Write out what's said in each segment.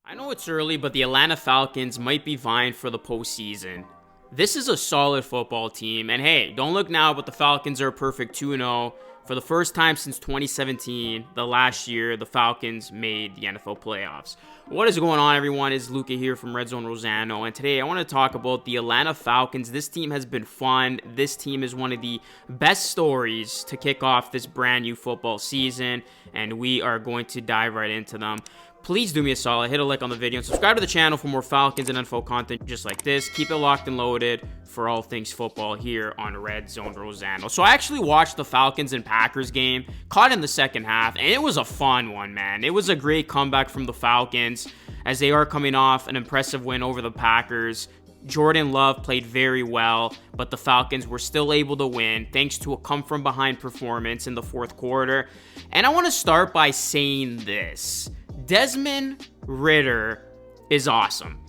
I know it's early, but the Atlanta Falcons might be vying for the postseason. This is a solid football team, and hey, don't look now, but the Falcons are a perfect 2-0. For the first time since 2017, the last year, the Falcons made the NFL playoffs. What is going on, everyone? It's Luca here from Red Zone Rosano, and today I want to talk about the Atlanta Falcons. This team has been fun. This team is one of the best stories to kick off this brand new football season, and we are going to dive right into them. Please do me a solid, hit a like on the video, and subscribe to the channel for more Falcons and NFL content just like this. Keep it locked and loaded for all things football here on Red Zone Rosano. So I actually watched the Falcons and Packers game, caught in the second half, and it was a fun one, man. It was a great comeback from the Falcons as they are coming off an impressive win over the Packers. Jordan Love played very well, but the Falcons were still able to win thanks to a come-from-behind performance in the fourth quarter. And I want to start by saying this. Desmond Ridder is awesome.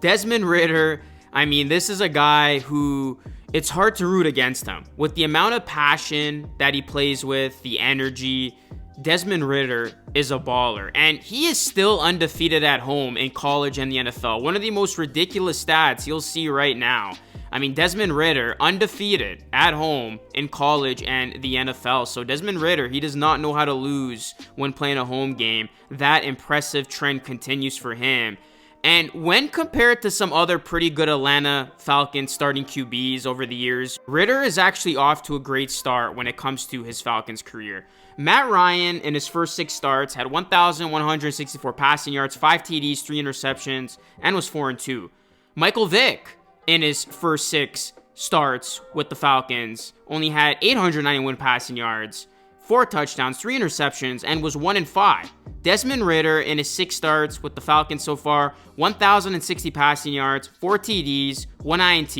Desmond Ridder, I mean, this is a guy who it's hard to root against him. With the amount of passion that he plays with, the energy, Desmond Ridder is a baller. And he is still undefeated at home in college and the NFL. One of the most ridiculous stats you'll see right now. I mean, Desmond Ridder, undefeated at home in college and the NFL. So Desmond Ridder, he does not know how to lose when playing a home game. That impressive trend continues for him. And when compared to some other pretty good Atlanta Falcons starting QBs over the years, Ridder is actually off to a great start when it comes to his Falcons career. Matt Ryan, in his first 6 starts, had 1,164 passing yards, 5 TDs, 3 interceptions, and was 4-2. Michael Vick, in his first 6 starts with the Falcons, only had 891 passing yards, 4 touchdowns, 3 interceptions, and was 1-5. Desmond Ridder, in his 6 starts with the Falcons so far, 1,060 passing yards, 4 TDs, 1 INT,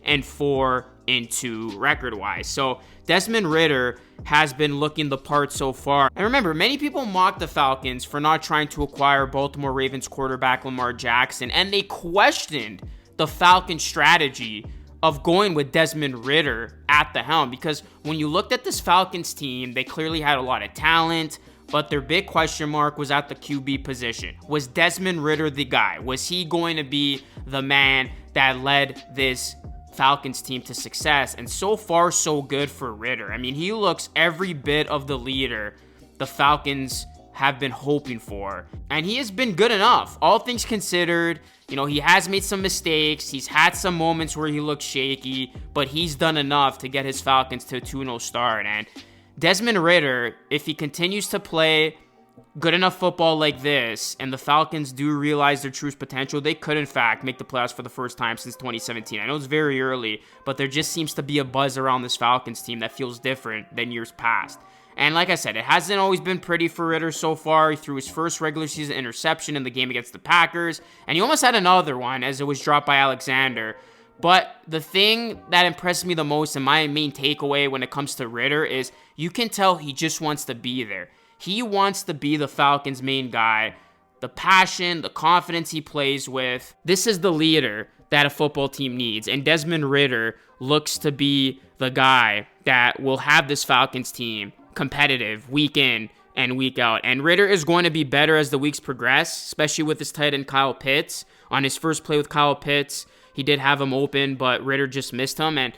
and 4-2 record-wise. So Desmond Ridder has been looking the part so far. And remember, many people mock the Falcons for not trying to acquire Baltimore Ravens quarterback Lamar Jackson, and they questioned the Falcons' strategy of going with Desmond Ridder at the helm, because when you looked at this Falcons team, they clearly had a lot of talent, but their big question mark was at the QB position. Was Desmond Ridder the guy? Was he going to be the man that led this Falcons team to success? And so far, so good for Ridder. I mean, he looks every bit of the leader the Falcons have been hoping for, and he has been good enough. All things considered, you know, he has made some mistakes. He's had some moments where he looks shaky, but he's done enough to get his Falcons to a 2-0 start. And Desmond Ridder, if he continues to play good enough football like this, and the Falcons do realize their true potential, they could, in fact, make the playoffs for the first time since 2017. I know it's very early, but there just seems to be a buzz around this Falcons team that feels different than years past. And like I said, it hasn't always been pretty for Ridder so far. He threw his first regular season interception in the game against the Packers, and he almost had another one as it was dropped by Alexander. But the thing that impressed me the most and my main takeaway when it comes to Ridder is you can tell he just wants to be there. He wants to be the Falcons' main guy. The passion, the confidence he plays with. This is the leader that a football team needs. And Desmond Ridder looks to be the guy that will have this Falcons team competitive week in and week out. And Ridder is going to be better as the weeks progress, especially with his tight end Kyle Pitts. On his first play with Kyle Pitts, he did have him open, but Ridder just missed him. And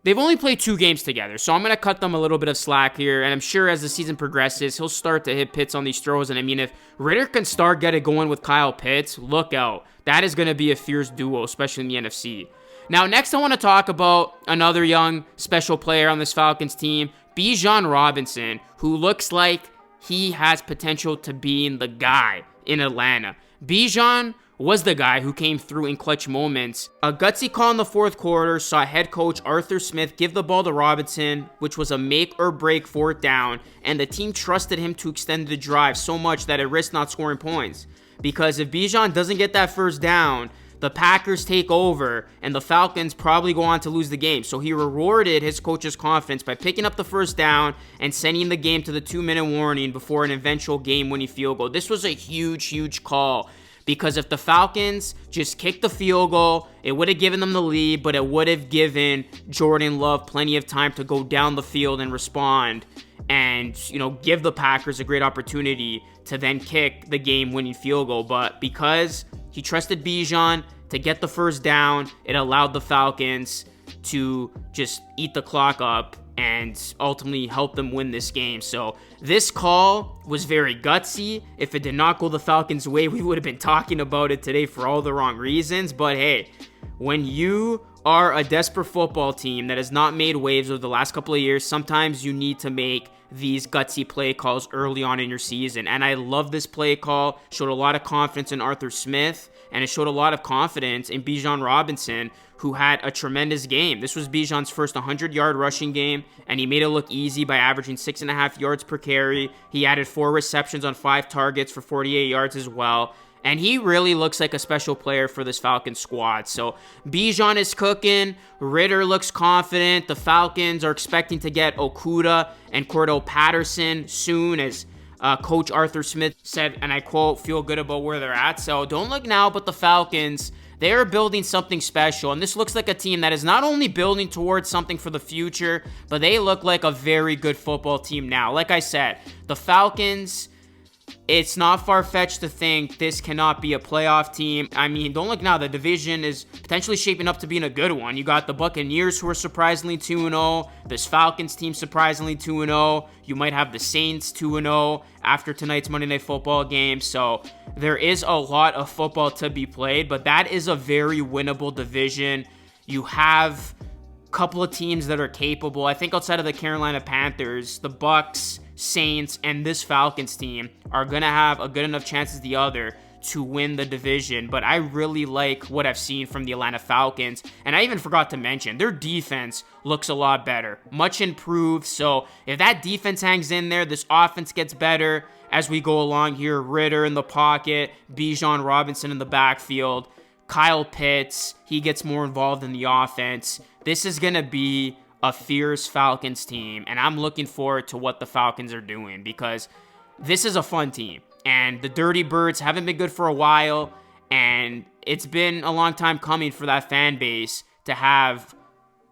they've only played 2 games together, so I'm going to cut them a little bit of slack here. And I'm sure as the season progresses, he'll start to hit Pitts on these throws. And I mean, if Ridder can start getting going with Kyle Pitts, look out. That is going to be a fierce duo, especially in the NFC. Now, next I want to talk about another young special player on this Falcons team, Bijan Robinson, who looks like he has potential to being the guy in Atlanta. Bijan was the guy who came through in clutch moments. A gutsy call in the fourth quarter saw head coach Arthur Smith give the ball to Robinson, which was a make or break 4th down, and the team trusted him to extend the drive so much that it risked not scoring points. Because if Bijan doesn't get that first down, the Packers take over, and the Falcons probably go on to lose the game. So he rewarded his coach's confidence by picking up the first down and sending the game to the 2-minute warning before an eventual game-winning field goal. This was a huge, huge call, because if the Falcons just kicked the field goal, it would have given them the lead, but it would have given Jordan Love plenty of time to go down the field and respond and, you know, give the Packers a great opportunity to then kick the game-winning field goal. But because he trusted Bijan to get the first down, it allowed the Falcons to just eat the clock up and ultimately help them win this game. So this call was very gutsy. If it did not go the Falcons' way, we would have been talking about it today for all the wrong reasons. But hey, when you are a desperate football team that has not made waves over the last couple of years, sometimes you need to make these gutsy play calls early on in your season. And I love this play call. Showed a lot of confidence in Arthur Smith, and it showed a lot of confidence in Bijan Robinson, who had a tremendous game. This was Bijan's first 100-yard rushing game, and he made it look easy by averaging 6.5 yards per carry. He added 4 receptions on 5 targets for 48 yards as well. And he really looks like a special player for this Falcons squad. So Bijan is cooking. Ridder looks confident. The Falcons are expecting to get Okudah and Cordell Patterson soon, as Coach Arthur Smith said, and I quote, feel good about where they're at. So don't look now, but the Falcons, they are building something special. And this looks like a team that is not only building towards something for the future, but they look like a very good football team now. Like I said, the Falcons, it's not far-fetched to think this cannot be a playoff team. I mean, don't look now. The division is potentially shaping up to being a good one. You got the Buccaneers, who are surprisingly 2-0. This Falcons team surprisingly 2-0. You might have the Saints 2-0 after tonight's Monday Night Football game. So there is a lot of football to be played, but that is a very winnable division. You have a couple of teams that are capable. I think outside of the Carolina Panthers, the Bucs, Saints, and this Falcons team are going to have a good enough chance as the other to win the division. But I really like what I've seen from the Atlanta Falcons. And I even forgot to mention, their defense looks a lot better. Much improved. So if that defense hangs in there, this offense gets better as we go along here. Ridder in the pocket, Bijan Robinson in the backfield, Kyle Pitts, he gets more involved in the offense. This is going to be a fierce Falcons team, and I'm looking forward to what the Falcons are doing, because this is a fun team, and the Dirty Birds haven't been good for a while, and it's been a long time coming for that fan base to have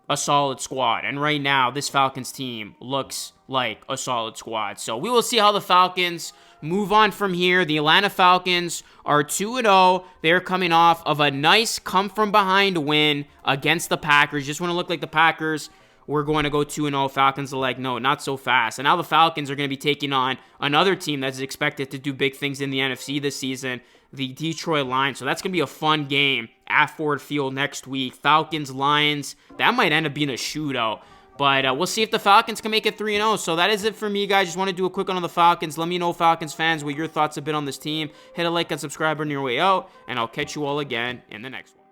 a solid squad. And right now, this Falcons team looks like a solid squad. So we will see how the Falcons move on from here. The Atlanta Falcons are 2-0. They're coming off of a nice come-from-behind win against the Packers. Just want to look like the Packers we're going to go 2-0. Falcons are like, no, not so fast. And now the Falcons are going to be taking on another team that's expected to do big things in the NFC this season, the Detroit Lions. So that's going to be a fun game at Ford Field next week. Falcons, Lions, that might end up being a shootout. But we'll see if the Falcons can make it 3-0. So that is it for me, guys. Just want to do a quick one on the Falcons. Let me know, Falcons fans, what your thoughts have been on this team. Hit a like and subscribe on your way out, and I'll catch you all again in the next one.